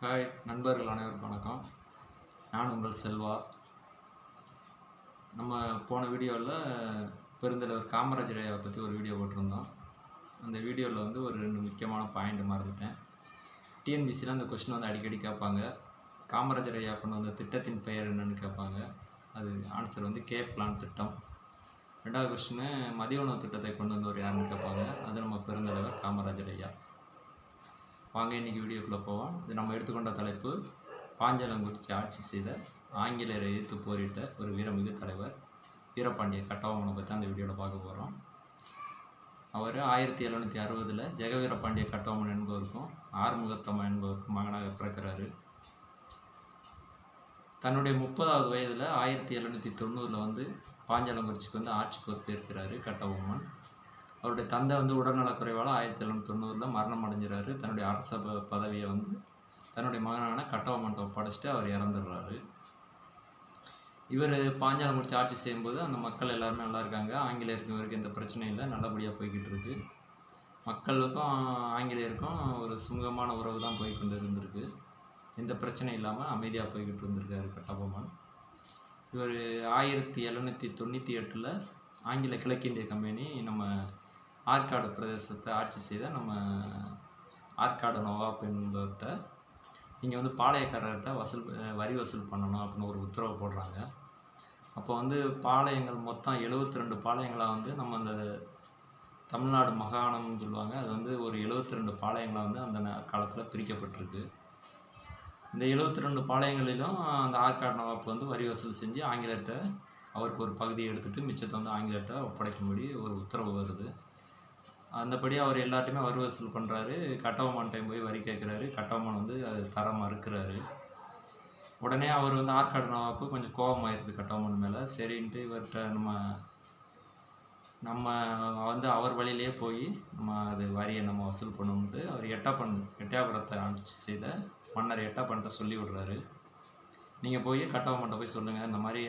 Hi நண்பர்கள் அனைவருக்கும் வணக்கம். நான் உங்கள் செல்வா. நம்ம போன வீடியோவில் பெருந்தலைவர் காமராஜர் ஐயாவை பற்றி ஒரு வீடியோ போட்டிருந்தோம். அந்த வீடியோவில் வந்து ஒரு 2 முக்கியமான பாயிண்ட் மறந்துட்டேன். டிஎன்பிசியில் அந்த கொஸ்டின் வந்து அடிக்கடி கேட்பாங்க. காமராஜர் ஐயா கொண்டு வந்த திட்டத்தின் பெயர் என்னன்னு கேட்பாங்க. அது ஆன்சர் வந்து கே பிளான் திட்டம். 2வது கொஸ்டின் மதிய உணவு திட்டத்தை கொண்டு வந்தவர் யாருன்னு கேட்பாங்க. அது நம்ம பெருந்தலைவர் காமராஜர் ஐயா. வாங்க இன்றைக்கி வீடியோக்குள்ளே போவோம். இது நம்ம எடுத்துக்கொண்ட தலைப்பு பாஞ்சாலங்குறிச்சி ஆட்சி செய்த ஆங்கிலேயரை எதிர்த்து போரிட்ட ஒரு வீரமிகு தலைவர் வீரபாண்டிய கட்டபொம்மனை பற்றி அந்த வீடியோவில் பார்க்க போகிறோம். அவர் 1760 ஜெகவீரபாண்டிய கட்டபொம்மன் என்பவருக்கும் ஆறுமுகத்தம்மன் என்பவருக்கும் மகனாக பிறக்கிறாரு. தன்னுடைய 30வது வயதில் 1790 வந்து பாஞ்சாலங்குறிச்சிக்கு வந்து ஆட்சி பொறுப்பேற்கிறாரு கட்டபொம்மன். அவருடைய தந்தை வந்து உடல்நலக்குறைவால் 1790 மரணம் அடைஞ்சிறாரு. தன்னுடைய அரச பதவியை வந்து தன்னுடைய மகனான கட்டபொம்மன்ட்ட ஒப்படைச்சிட்டு அவர் இறந்துடுறாரு. இவர் பாஞ்சாலங்குறிச்சி ஆட்சி செய்யும்போது அந்த மக்கள் எல்லாருமே நல்லா இருக்காங்க. ஆங்கிலேயருக்கு இவருக்கு எந்த பிரச்சனையும் இல்லை, நல்லபடியாக போய்கிட்டு இருக்கு. மக்களுக்கும் ஆங்கிலேயருக்கும் ஒரு சுமூகமான உறவு தான் போய்கொண்டு இருந்திருக்கு. எந்த பிரச்சனையும் இல்லாமல் அமைதியாக போய்கிட்டு இருந்திருக்காரு கட்டபொம்மன். இவர் 1798 ஆங்கில கிழக்கிந்திய கம்பெனி நம்ம ஆற்காடு பிரதேசத்தை ஆட்சி செய்த நம்ம ஆற்காடு நவாப் என்பவர்கிட்ட நீங்கள் வந்து பாளையக்காரர்கிட்ட வரி வசூல் பண்ணணும் அப்படின்னு ஒரு உத்தரவு போடுறாங்க. அப்போ வந்து பாளையங்கள் மொத்தம் 72 பாளையங்களாக வந்து நம்ம அந்த தமிழ்நாடு மாகாணம்னு சொல்லுவாங்க. அது வந்து ஒரு 72 பாளையங்களாக வந்து அந்த காலத்தில் பிரிக்கப்பட்டிருக்கு. இந்த 72 பாளையங்களிலும் அந்த ஆற்காடு நவாப் வந்து வரி வசூல் செஞ்சு ஆங்கிலேயர்கிட்ட அவருக்கு ஒரு பகுதியை எடுத்துகிட்டு மிச்சத்தை வந்து ஆங்கிலேயர்கிட்ட ஒப்படைக்கும்படி ஒரு உத்தரவு வருது. அந்தபடி அவர் எல்லாத்தையுமே வரி வசூல் பண்ணுறாரு. கட்டபொம்மன் டைம் போய் வரி கேட்குறாரு. கட்டபொம்மன் வந்து அது தர மறுக்கிறாரு. உடனே அவர் வந்து ஆற்காடு நவாப்பு கொஞ்சம் கோபமாயிருது கட்டபொம்மன் மேலே. சரின்ட்டு இவர்கிட்ட நம்ம வந்து அவர் வழியிலே போய் நம்ம அது வரியை நம்ம வசூல் பண்ணணுன்ட்டு அவர் எட்டயபுரத்தை ஆட்சி செய்த மன்னர் எட்டப்பன்ட்ட சொல்லி விடுறாரு. நீங்கள் போய் கட்டபொம்மன்ட்ட போய் சொல்லுங்கள், இந்த மாதிரி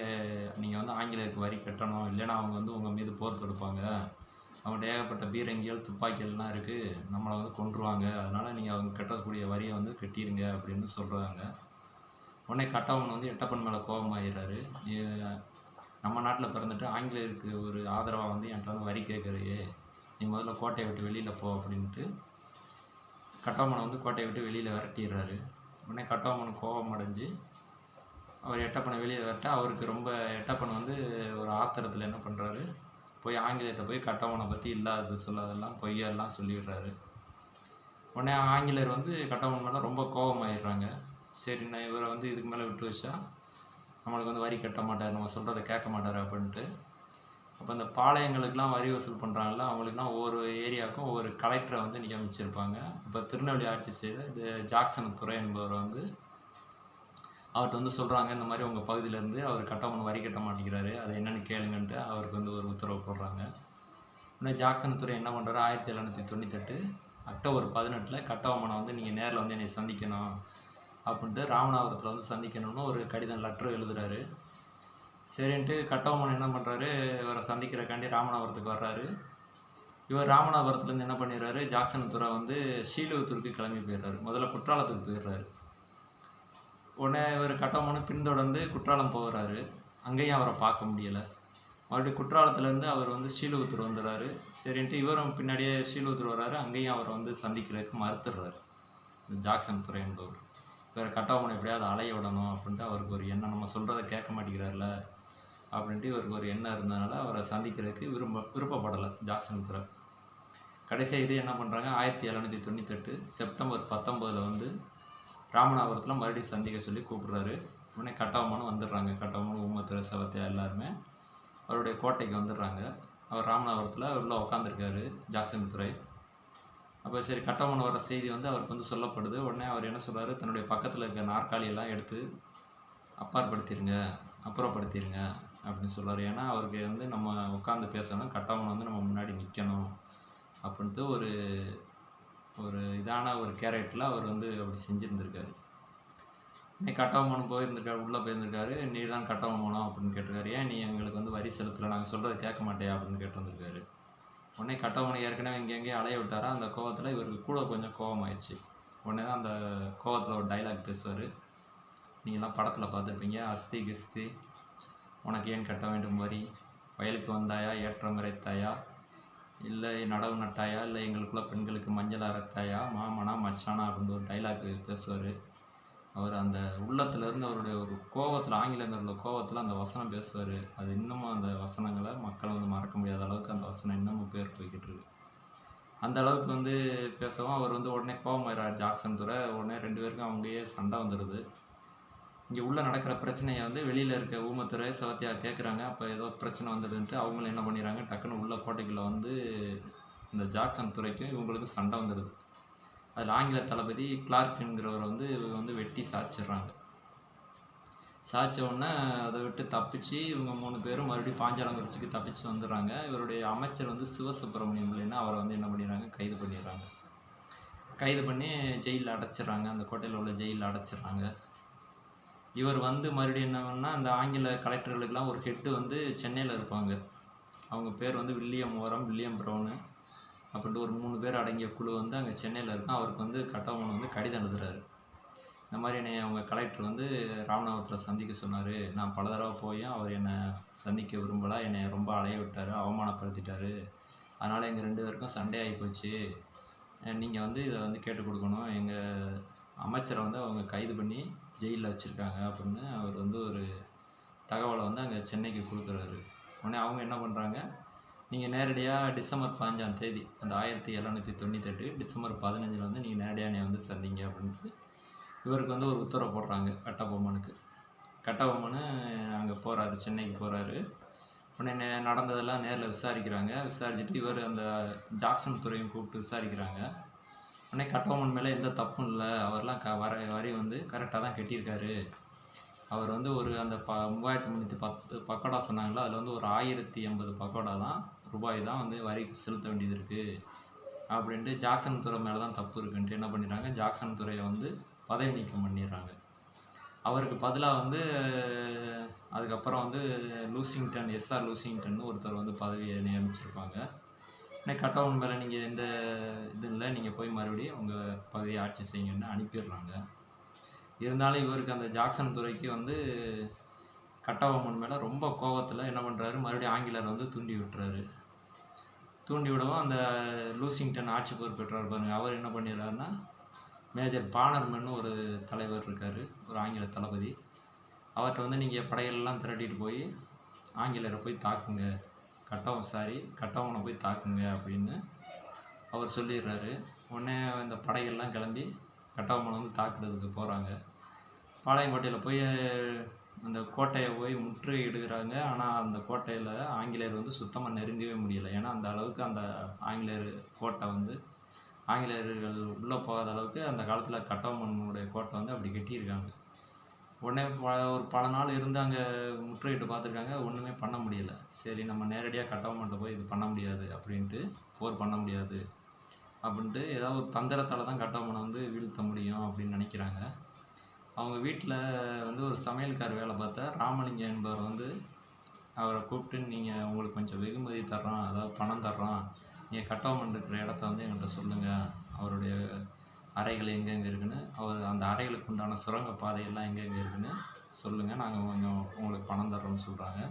நீங்கள் வந்து ஆங்கிலேயருக்கு வரி கட்டணும், இல்லைன்னா அவங்க வந்து உங்கள் மீது போர் தொடுப்பாங்க, அவங்கள்ட்ட ஏகப்பட்ட பீரங்கிகள் துப்பாக்கிகள்லாம் இருக்குது, நம்மளை வந்து கொன்றுவாங்க, அதனால் நீங்கள் அவங்க கட்டக்கூடிய வரியை வந்து கட்டிடுங்க அப்படின்னு சொல்கிறாங்க. உடனே கட்டபொம்மன் வந்து எட்டப்பன் மேலே கோபமாகிறாரு. நம்ம நாட்டில் பிறந்துட்டு ஆங்கிலேயருக்கு ஒரு ஆதரவாக வந்து என்கிட்ட வந்து வரி கேட்குறையே, நீ முதல்ல கோட்டையை விட்டு வெளியில் போ அப்படின்ட்டு கட்டபொம்மனை வந்து கோட்டையை விட்டு வெளியில் விரட்டிடுறாரு. உடனே கட்டபொம்மன் கோபம் அடைஞ்சு அவர் எட்டப்பனை வெளியே விரட்ட அவருக்கு ரொம்ப எட்டப்பன் வந்து ஒரு ஆத்திரத்தில் என்ன பண்ணுறாரு, போய் ஆங்கிலேயத்தை போய் கட்டபொம்மனை பற்றி இல்லாதது சொல்லாதெல்லாம் பொய்யெல்லாம் சொல்லிடுறாரு. உடனே ஆங்கிலேயர் வந்து கட்டபொம்மன் மேலே ரொம்ப கோபமாயிடுறாங்க. சரி, நான் இவரை வந்து இதுக்கு மேலே விட்டு வச்சா நம்மளுக்கு வந்து வரி கட்ட மாட்டார், நம்ம சொல்கிறத கேட்க மாட்டார் அப்படின்ட்டு. அப்போ அந்த பாளையங்களுக்கெலாம் வரி வசூல் பண்ணுறாங்கல்ல, அவங்களுக்குலாம் ஒவ்வொரு ஏரியாவுக்கும் ஒவ்வொரு கலெக்டரை வந்து நியமிச்சிருப்பாங்க. இப்போ திருநெல்வேலி ஆட்சி செய்த ஜாக்சன் துரை என்பவர் வந்து அவர்கிட்ட வந்து சொல்கிறாங்க, இந்த மாதிரி உங்கள் பகுதியிலேருந்து அவர் கட்டபொம்மன் வரி கட்ட மாட்டேங்கிறாரு, அது என்னென்னு கேளுங்கன்ட்டு அவருக்கு வந்து ஒரு உத்தரவு போடுறாங்க. இன்னும் ஜாக்சன் துறை என்ன பண்ணுறாரு, 1798 அக்டோபர் 18 கட்டபொம்மனை வந்து நீங்கள் நேரில் வந்து என்னை சந்திக்கணும் அப்படின்ட்டு ராமநாதபுரத்தில் வந்து சந்திக்கணும்னு ஒரு கடிதம் லெட்ரு எழுதுகிறாரு. சரின்ட்டு கட்டபொம்மன் என்ன பண்ணுறாரு, இவரை சந்திக்கிறக்காண்டி ராமநாதபுரத்துக்கு வர்றாரு. இவர் ராமநாதபுரத்துலேருந்து என்ன பண்ணிடுறாரு, ஜாக்சன் துறை வந்து ஸ்ரீவில்லிபுத்தூருக்கு கிளம்பி போயிடுறாரு. முதல்ல குற்றாலத்துக்கு போயிடுறாரு. உடனே இவர் கட்டபொம்மனை பின்தொடர்ந்து குற்றாலம் போகிறாரு. அங்கேயும் அவரை பார்க்க முடியலை. மறுபடியும் குற்றாலத்துலேருந்து அவர் வந்து ஸ்ரீவில்லிபுத்தூர் வந்துடுறாரு. சரின்ட்டு இவரும் பின்னாடியே ஸ்ரீவில்லிபுத்தூர் வர்றாரு. அங்கேயும் அவரை வந்து சந்திக்கிறதுக்கு மறுத்துடுறாரு இந்த ஜாக்சன் துரை என்பவர். இவர் கட்டபொம்மனை எப்படியாவது அலைய விடணும் அப்படின்ட்டு அவருக்கு ஒரு எண்ணம், நம்ம சொல்கிறத கேட்க மாட்டேங்கிறார்ல அப்படின்ட்டு இவருக்கு ஒரு எண்ணம் இருந்ததுனால அவரை சந்திக்கிறதுக்கு விருப்பப்படலை ஜாக்சன் துரை. கடைசியாக இது என்ன பண்ணுறாங்க, 1798 செப்டம்பர் 19 வந்து ராமநாதபுரத்தில் மறுபடியும் சந்திக்க சொல்லி கூப்பிட்றாரு. உடனே கட்டபொம்மனும் வந்துடுறாங்க. கட்டபொம்மன் ஊமத்துறை செவத்தையா எல்லாருமே அவருடைய கோட்டைக்கு வந்துடுறாங்க. அவர் ராமநாதபுரத்தில் உள்ளே உட்காந்துருக்காரு ஜாக்சன் துரை. அப்போ சரி, கட்டபொம்மன் வர செய்தி வந்து அவருக்கு வந்து சொல்லப்படுது. உடனே அவர் என்ன சொல்கிறாரு, தன்னுடைய பக்கத்தில் இருக்க நாற்காலியெல்லாம் எடுத்து அப்புறப்படுத்திடுங்க அப்படின்னு சொல்கிறார். ஏன்னா அவருக்கு வந்து நம்ம உட்காந்து பேசணும், கட்டபொம்மன் வந்து நம்ம முன்னாடி நிற்கணும் அப்படின்ட்டு ஒரு இதான ஒரு கேரக்டரில் அவர் வந்து அப்படி செஞ்சுருந்துருக்காரு. இன்னைக்கு கட்டபொம்மன் போயிருந்திருக்காரு, உள்ளே போயிருந்திருக்காரு. நீ தான் கட்டபொம்மனோ அப்படின்னு கேட்டிருக்காரு. ஏன் நீ எங்களுக்கு வந்து வரி செலுத்தலை, நாங்கள் சொல்கிறத கேட்க மாட்டேயா அப்படின்னு கேட்டிருந்திருக்காரு. உடனே கட்டபொம்மனை ஏற்கனவே எங்கேயும் அலைய விட்டாரா, அந்த கோவத்தில் இவருக்கு கூட கொஞ்சம் கோபமாயிடுச்சு. உடனே தான் அந்த கோவத்தில் ஒரு டைலாக் பேசுவார். நீங்கள்லாம் படத்தில் பார்த்துருப்பீங்க. அஸ்தி கிஸ்தி உனக்கு ஏன் கட்ட வேண்டும் வரி, வயலுக்கு வந்தாயா ஏற்றம் இறைத்தாயா, இல்லை நடவு நட்டாயா, இல்லை எங்களுக்குள்ள பெண்களுக்கு மஞ்சள் அரைத்தாயா, மாமனா மச்சானா அப்படின்னு ஒரு டைலாக் பேசுவார். அவர் அந்த உள்ளத்துலேருந்து அவருடைய ஒரு கோவத்தில், ஆங்கில மேல கோவத்தில் அந்த வசனம் பேசுவார். அது இன்னமும் அந்த வசனங்களை மக்கள் வந்து மறக்க முடியாத அளவுக்கு அந்த வசனம் இன்னமும் பேர் போய்கிட்டு இருக்கு. அந்த அளவுக்கு வந்து பேசவும் அவர் வந்து உடனே கோவமாயிறார் ஜாக்சன் துரை. உடனே 2 பேருக்கும் அவங்கயே சண்டை வந்துடுது. இங்கே உள்ளே நடக்கிற பிரச்சனையை வந்து வெளியில் இருக்க ஊமத்துறை சிவத்தியா கேட்குறாங்க. அப்போ ஏதோ பிரச்சனை வந்ததுன்ட்டு அவங்களும் என்ன பண்ணிடுறாங்க, டக்குன்னு உள்ள கோட்டைக்குள்ளே வந்து இந்த ஜாக்சன் துறைக்கும் இவங்களுக்கு சண்டை வந்துடுது. அதில் ஆங்கில தளபதி கிளார்க்குங்கிறவரை வந்து இவங்க வந்து வெட்டி சாய்ச்சிடுறாங்க. சாய்ச்ச உடனே அதை விட்டு தப்பிச்சு இவங்க 3 பேரும் மறுபடியும் பாஞ்சாலங்குறிச்சிக்கு தப்பிச்சு வந்துடுறாங்க. இவருடைய அமைச்சர் வந்து சிவசுப்பிரமணியம் இல்லைன்னா அவரை வந்து என்ன பண்ணிடுறாங்க, கைது பண்ணிடுறாங்க. கைது பண்ணி ஜெயிலில் அடைச்சிடுறாங்க. அந்த கோட்டையில் உள்ள ஜெயிலில் அடைச்சிடுறாங்க. இவர் வந்து மறுபடியும் என்ன பண்ணால், அந்த ஆங்கில கலெக்டர்களுக்கெல்லாம் ஒரு ஹெட்டு வந்து சென்னையில் இருப்பாங்க. அவங்க பேர் வந்து வில்லியம் ஓரம், வில்லியம் ப்ரௌனு அப்படின்ட்டு ஒரு 3 பேர் அடங்கிய குழு வந்து அங்கே சென்னையில் இருக்கும். அவருக்கு வந்து கட்டபொம்மன் வந்து கடிதம் எழுதுறாரு. இந்த மாதிரி என்னை அவங்க கலெக்டர் வந்து ராமநாதபுரத்தில் சந்திக்க சொன்னார். நான் பல தடவை போயும் அவர் என்னை சந்திக்க விரும்பலை, என்னை ரொம்ப அலைய விட்டார், அவமானப்படுத்திட்டார். அதனால் எங்கள் 2 பேருக்கும் சண்டை ஆகி போச்சு. நீங்கள் வந்து இதை வந்து கேட்டு கொடுக்கணும். எங்கள் அமைச்சரை வந்து அவங்க கைது பண்ணி ஜெயிலில் வச்சுருக்காங்க அப்படின்னு அவர் வந்து ஒரு தகவலை வந்து அங்கே சென்னைக்கு கொடுக்குறாரு. உடனே அவங்க என்ன பண்ணுறாங்க, நீங்கள் நேரடியாக டிசம்பர் 15ஆம் தேதி அந்த 1798 டிசம்பர் 15 வந்து நீங்கள் நேரடியாக என்னை வந்து சந்திங்க அப்படின்ட்டு இவருக்கு வந்து ஒரு உத்தரவு போடுறாங்க கட்டபொம்மனுக்கு. கட்டபொம்மன் அங்கே போகிறாரு, சென்னைக்கு போகிறாரு. உடனே நடந்ததெல்லாம் நேரில் விசாரிக்கிறாங்க. விசாரிச்சுட்டு இவர் அந்த ஜாக்சன் துறையும் கூப்பிட்டு விசாரிக்கிறாங்க. உடனே கட்டபொம்மன் மேலே எந்த தப்பும் இல்லை, அவர்லாம் வரி வந்து கரெக்டாக தான் கட்டியிருக்காரு. அவர் வந்து ஒரு அந்த 3310 பக்கோடா சொன்னாங்களோ, அதில் வந்து ஒரு 1080 பக்கோடா தான் ரூபாய் தான் வந்து வரிக்கு செலுத்த வேண்டியது இருக்குது அப்படின்ட்டு ஜாக்சன் துறை மேலே தான் தப்பு இருக்குன்ட்டு என்ன பண்ணிடுறாங்க, ஜாக்சன் துறையை வந்து பதவி நீக்கம் பண்ணிடுறாங்க. அவருக்கு பதிலாக வந்து அதுக்கப்புறம் வந்து லூசிங்டன், எஸ்ஆர் லூசிங்டன் ஒருத்தர் வந்து பதவியை நியமிச்சிருப்பாங்க. உடனே கட்டபொம்மன் மேலே நீங்கள் எந்த இது இல்லை, நீங்கள் போய் மறுபடியும் உங்கள் பகுதியை ஆட்சி செய்யுங்கன்னு அனுப்பிடுறாங்க. இருந்தாலும் இவருக்கு அந்த ஜாக்சன் துறைக்கு வந்து கட்டபொம்மன் மேலே ரொம்ப கோபத்தில் என்ன பண்ணுறாரு, மறுபடியும் ஆங்கிலரை வந்து தூண்டி விட்டுறாரு. தூண்டி விடவும் அந்த லூசிங்டன் ஆட்சி பொறுப்பேற்றார் பாருங்க, அவர் என்ன பண்ணிடுறாருன்னா, மேஜர் பானர்மன்னு ஒரு தலைவர் இருக்கார், ஒரு ஆங்கில தளபதி. அவர்கிட்ட வந்து நீங்கள் படைகளெல்லாம் திரட்டிட்டு போய் ஆங்கிலரை போய் தாக்குங்க, கட்டபொம்மனை போய் தாக்குங்க அப்படின்னு அவர் சொல்லிடுறாரு. உடனே இந்த படைகள்லாம் கிளம்பி கட்டபொம்மனை வந்து தாக்குறதுக்கு போகிறாங்க. பாளையங்கோட்டையில் போய் அந்த கோட்டையை போய் முற்றுகையிடுகிறாங்க. ஆனால் அந்த கோட்டையில் ஆங்கிலேயர் வந்து சுத்தமாக நெருங்கவே முடியலை. ஏன்னா அந்த அளவுக்கு அந்த ஆங்கிலேயர் கோட்டை வந்து ஆங்கிலேயர்கள் உள்ளே போகாத அளவுக்கு அந்த காலத்தில் கட்டபொம்மனுடைய கோட்டை வந்து அப்படி கட்டியிருக்காங்க. உடனே ஒரு பல நாள் இருந்து அங்கே முற்றுகையிட்டு பார்த்துருக்காங்க, ஒன்றுமே பண்ண முடியலை. சரி, நம்ம நேரடியாக கட்டபொம்மன்ட்ட போய் இது பண்ண முடியாது அப்படின்ட்டு, போர் பண்ண முடியாது அப்படின்ட்டு ஏதாவது ஒரு தந்திரத்தால் தான் கட்டபொம்மனை வந்து வீழ்த்த முடியும் அப்படின்னு நினைக்கிறாங்க. அவங்க வீட்டில் வந்து ஒரு சமையல்கார் வேலை பார்த்த ராமலிங்கம் என்பவர் வந்து அவரை கூப்பிட்டு, நீங்கள் உங்களுக்கு கொஞ்சம் வெகுமதி தர்றோம், அதாவது பணம் தர்றோம், நீங்கள் கட்டபொம்மன் இருக்கிற இடத்த வந்து எங்கள்கிட்ட சொல்லுங்கள், அவருடைய அறைகள் எங்கெங்கே இருக்குன்னு, அவர் அந்த அறைகளுக்கு உண்டான சுரங்க பாதையெல்லாம் எங்கெங்கே இருக்குன்னு சொல்லுங்கள், நாங்கள் கொஞ்சம் உங்களுக்கு பணம் தர்றோம்னு சொல்கிறாங்க.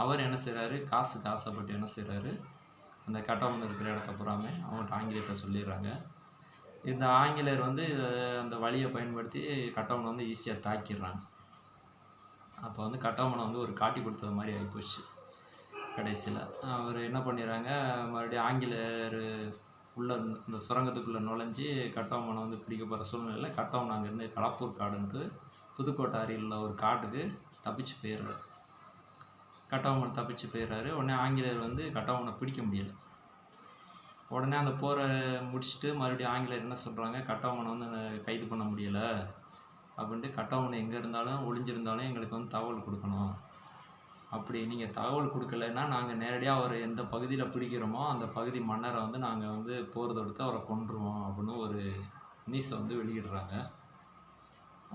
அவர் என்ன செய்கிறாரு, காசுக்கு ஆசைப்பட்டு என்ன செய்கிறாரு, அந்த கட்டபொம்மன் இருக்கிற இடத்த பூராமே அவங்கள்ட்ட ஆங்கிலேயர்கிட்ட சொல்லிடுறாங்க. இந்த ஆங்கிலேயர் வந்து அந்த வழியை பயன்படுத்தி கட்டபொம்மனை வந்து ஈஸியாக தாக்கிடுறாங்க. அப்போ வந்து கட்டபொம்மனை வந்து ஒரு காட்டி கொடுத்தது மாதிரி ஆகிப்போச்சு. கடைசியில் அவர் என்ன பண்ணிடுறாங்க, மறுபடியும் ஆங்கிலேயர் உள்ள இந்த சுரங்கத்துக்குள்ளே நுழைஞ்சி கட்டபொம்மனை வந்து பிடிக்க போகிற சூழ்நிலையில் கட்டபொம்மன் அங்கேருந்து களப்பூர் காடுன்ட்டு புதுக்கோட்டை அருகில் உள்ள ஒரு காட்டுக்கு தப்பிச்சு போயிடுறாரு. கட்டபொம்மன் தப்பிச்சு போயிடுறாரு. உடனே ஆங்கிலேயர் வந்து கட்டபொம்மனை பிடிக்க முடியலை. உடனே அந்த போரை முடிச்சுட்டு மறுபடியும் ஆங்கிலேயர் என்ன சொல்கிறாங்க, கட்டபொம்மனை வந்து கைது பண்ண முடியலை அப்படின்ட்டு, கட்டபொம்மன் எங்கே இருந்தாலும் ஒளிஞ்சிருந்தாலும் எங்களுக்கு வந்து தகவல் கொடுக்கணும், அப்படி நீங்கள் தகவல் கொடுக்கலைன்னா நாங்கள் நேரடியாக அவர் எந்த பகுதியில் பிடிக்கிறோமோ அந்த பகுதி மன்னரை வந்து நாங்கள் வந்து போர் தொடுத்து அவரை கொன்றுவோம் அப்படின்னு ஒரு நியூஸை வந்து வெளியிடுறாங்க.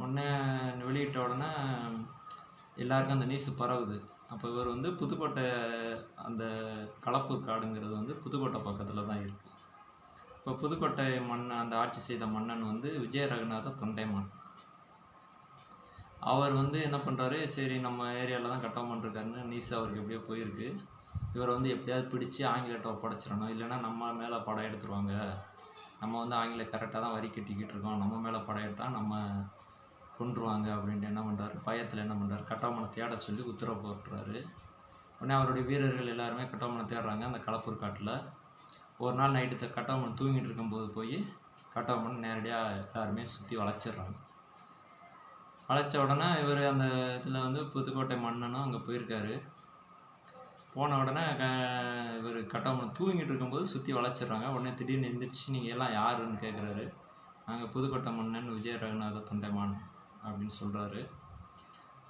உடனே வெளியிட்ட உடனே எல்லாருக்கும் அந்த நியூஸ் பரவுது. அப்போ இவர் வந்து புதுக்கோட்டை, அந்த களப்பூர் காடுங்கிறது வந்து புதுக்கோட்டை பக்கத்தில் தான் இருக்குது. இப்போ புதுக்கோட்டை அந்த ஆட்சி செய்த மன்னன் வந்து விஜய ரகுநாத தொண்டைமான். அவர் வந்து என்ன பண்ணுறாரு, சரி நம்ம ஏரியாவில் தான் கட்டபொம்மன் இருக்காருன்னு நியூஸ் அவருக்கு எப்படியோ போயிருக்கு. இவரை வந்து எப்படியாவது பிடிச்சி ஆங்கிலேயர்கிட்ட ஒப்படைச்சிடணும், இல்லைன்னா நம்ம மேலே படம் எடுத்துருவாங்க, நம்ம வந்து ஆங்கிலேயர் கரெக்டாக தான் வரி கட்டிக்கிட்டு இருக்கோம், நம்ம மேலே படம் எடுத்தால் நம்ம கொன்றுவாங்க அப்படின்ட்டு என்ன பண்ணுறாரு, பயத்தில் என்ன பண்ணுறாரு, கட்டபொம்மனை தேட சொல்லி உத்தரவு போட்டுறாரு. உடனே அவருடைய வீரர்கள் எல்லாருமே கட்டபொம்மனை தேடுறாங்க அந்த களப்பூர் காட்டில். ஒரு நாள் நைட்டு கட்டபொம்மன் தூங்கிட்டு இருக்கும்போது போய் கட்டபொம்மன் நேரடியாக எல்லாருமே சுற்றி வளைச்சிடுறாங்க. வளைச்ச உடனே இவர் அந்த இதில் வந்து புதுக்கோட்டை மன்னனும் அங்கே போயிருக்காரு. போன உடனே இவர் கட்டபொம்மன் தூங்கிட்டு இருக்கும்போது சுற்றி வளைச்சிடுறாங்க. உடனே திடீர்னு எழுந்திரிச்சு நீங்கள் எல்லாம் யாருன்னு கேட்குறாரு. நாங்கள் புதுக்கோட்டை மன்னன் விஜய ரகுநாத தொண்டைமான் அப்படின்னு சொல்கிறாரு.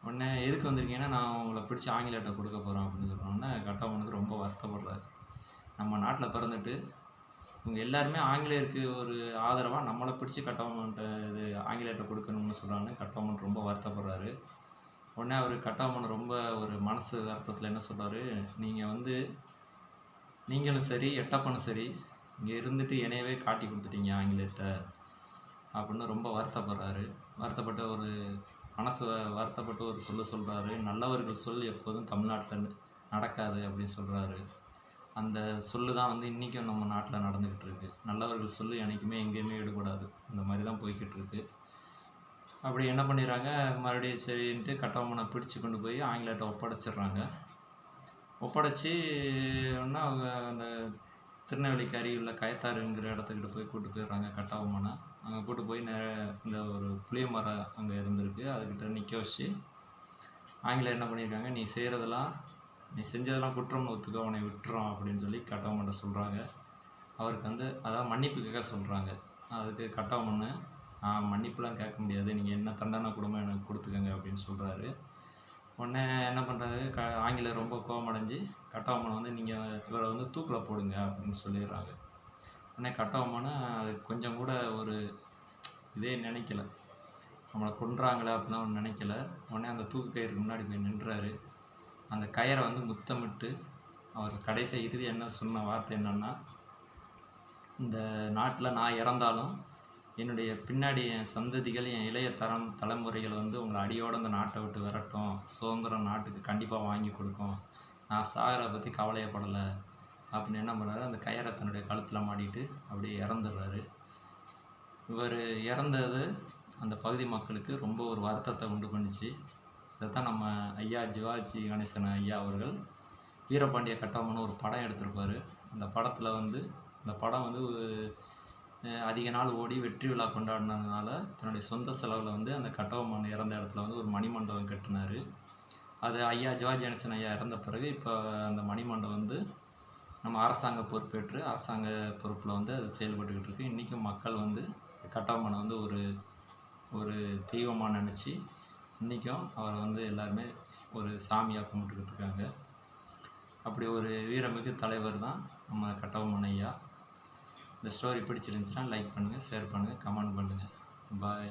உடனே எதுக்கு வந்திருக்கீங்கன்னா, நான் உங்களை பிடிச்சி ஆங்கிலேயர்கிட்ட கொடுக்க போகிறோம் அப்படின்னு சொல்கிறோன்னே கட்டபொம்மனுக்கு ரொம்ப வருத்தப்படுறாரு. நம்ம நாட்டில் பிறந்துட்டு இவங்க எல்லாருமே ஆங்கிலேயருக்கு ஒரு ஆதரவாக நம்மளை பிடிச்சி கட்டபொம்மன்ட்ட இது ஆங்கிலேயர்கிட்ட கொடுக்கணும்னு சொல்கிறான்னு கட்டபொம்மன் ரொம்ப வருத்தப்படுறாரு. உடனே அவர் கட்டபொம்மன் ரொம்ப ஒரு மனசு வருத்தத்தில் என்ன சொல்கிறாரு, நீங்கள் வந்து நீங்களும் சரி எட்டப்பனும் சரி இங்கே இருந்துட்டு என்னையவே காட்டி கொடுத்துட்டீங்க ஆங்கிலேயர்கிட்ட அப்படின்னு ரொம்ப வருத்தப்படுறாரு. வருத்தப்பட்ட ஒரு மனசு வருத்தப்பட்டு ஒரு சொல்கிறாரு, நல்லவர்கள் சொல் எப்போதும் தமிழ்நாட்டில் நடக்காது அப்படின்னு சொல்கிறாரு. அந்த சொல்லு தான் வந்து இன்றைக்கும் நம்ம நாட்டில் நடந்துக்கிட்டு இருக்கு. நல்லவர்கள் சொல்லு என்றைக்குமே எங்கேயுமே எடுபடாது, அந்த மாதிரி தான் போய்கிட்டு இருக்கு. அப்படி என்ன பண்ணிடுறாங்க, மறுபடியும் சரின்ட்டு கட்டபொம்மனை பிடிச்சி கொண்டு போய் ஆங்கிலேயர்கிட்ட ஒப்படைச்சிடுறாங்க. ஒப்படைச்சின்னா அவங்க அந்த திருநெல்வேலிக்கு அருகில் கயத்தாறுங்கிற இடத்துக்கிட்ட போய் கூப்பிட்டு போயிடுறாங்க கட்டபொம்மனை. அங்கே கூப்பிட்டு போய் இந்த ஒரு புளிய மரம் அங்கே இருந்திருக்கு, அதுக்கிட்ட நிற்க வச்சு ஆங்கிலேயர் என்ன பண்ணியிருக்காங்க, நீ செஞ்சதெல்லாம் குற்றம்னு ஒத்துக்க, அவனை விட்டுறோம் அப்படின்னு சொல்லி கட்டபொம்மன்ட்ட சொல்கிறாங்க. அவருக்கு வந்து அதாவது மன்னிப்பு கேட்க சொல்கிறாங்க. அதுக்கு கட்டபொம்மன் மன்னிப்புலாம் கேட்க முடியாது, நீங்கள் என்ன தண்டனை கொடுமை எனக்கு கொடுத்துக்கங்க அப்படின்னு சொல்கிறாரு. உடனே என்ன பண்ணுறாரு, ஆங்கிலேயர் ரொம்ப கோபமடைஞ்சு கட்டபொம்மன் வந்து நீங்கள் இவரை வந்து தூக்கில் போடுங்க அப்படின்னு சொல்லிடுறாங்க. உடனே கட்டபொம்மன் அது கொஞ்சம் கூட ஒரு இதே நினைக்கல, நம்மளை கொன்றாங்களே அப்படிலாம் அவன் நினைக்கல. உடனே அந்த தூக்கு கயிறுக்கு முன்னாடி போய் நின்றாரு. அந்த கயிறை வந்து முத்தமிட்டு அவர் கடைசி இறுதி என்ன சொன்ன வார்த்தை என்னன்னா, இந்த நாட்டில் நான் இறந்தாலும் என்னுடைய பின்னாடி என் சந்ததிகள், என் இளைய தலைமுறைகள் வந்து உங்களை அடியோடு அந்த நாட்டை விட்டு விரட்டும், சுதந்திரம் நாட்டுக்கு கண்டிப்பாக வாங்கி கொடுக்கும், நான் சாகரை பற்றி கவலையப்படலை அப்படின்னு என்ன பண்ணுறாரு, அந்த கயிறை தன்னுடைய கழுத்தில் மாட்டிட்டு அப்படியே இறந்துடுறாரு. இவர் இறந்தது அந்த பகுதி மக்களுக்கு ரொம்ப ஒரு வருத்தத்தை உண்டு பண்ணிச்சு. இதைத்தான் நம்ம ஐயா சிவாஜி கணேசன் ஐயா அவர்கள் வீரபாண்டிய கட்டபொம்மன் ஒரு படம் எடுத்திருப்பார். அந்த படத்தில் வந்து அந்த படம் வந்து அதிக நாள் ஓடி வெற்றி விழா கொண்டாடினதுனால தன்னுடைய சொந்த செலவில் வந்து அந்த கட்டபொம்மன் இறந்த இடத்துல வந்து ஒரு மணிமண்டபம் கட்டினார். அது ஐயா சிவாஜி கணேசன் ஐயா இறந்த பிறகு இப்போ அந்த மணிமண்டபம் வந்து நம்ம அரசாங்க பொறுப்பேற்று அரசாங்க பொறுப்பில் வந்து அது செயல்பட்டுக்கிட்டு இருக்குது. இன்றைக்கும் மக்கள் வந்து கட்டபொம்மனை வந்து ஒரு தெய்வமாக நினச்சி இன்றைக்கும் அவரை வந்து எல்லாருமே ஒரு சாமியாக கும்பிட்டுக்கிட்டு இருக்காங்க. அப்படி ஒரு வீரமிகு தலைவர் தான் நம்ம கட்டபொம்மன் ஐயா. இந்த ஸ்டோரி பிடிச்சிருந்துச்சுன்னா லைக் பண்ணுங்கள், ஷேர் பண்ணுங்கள், கமெண்ட் பண்ணுங்கள். பாய்.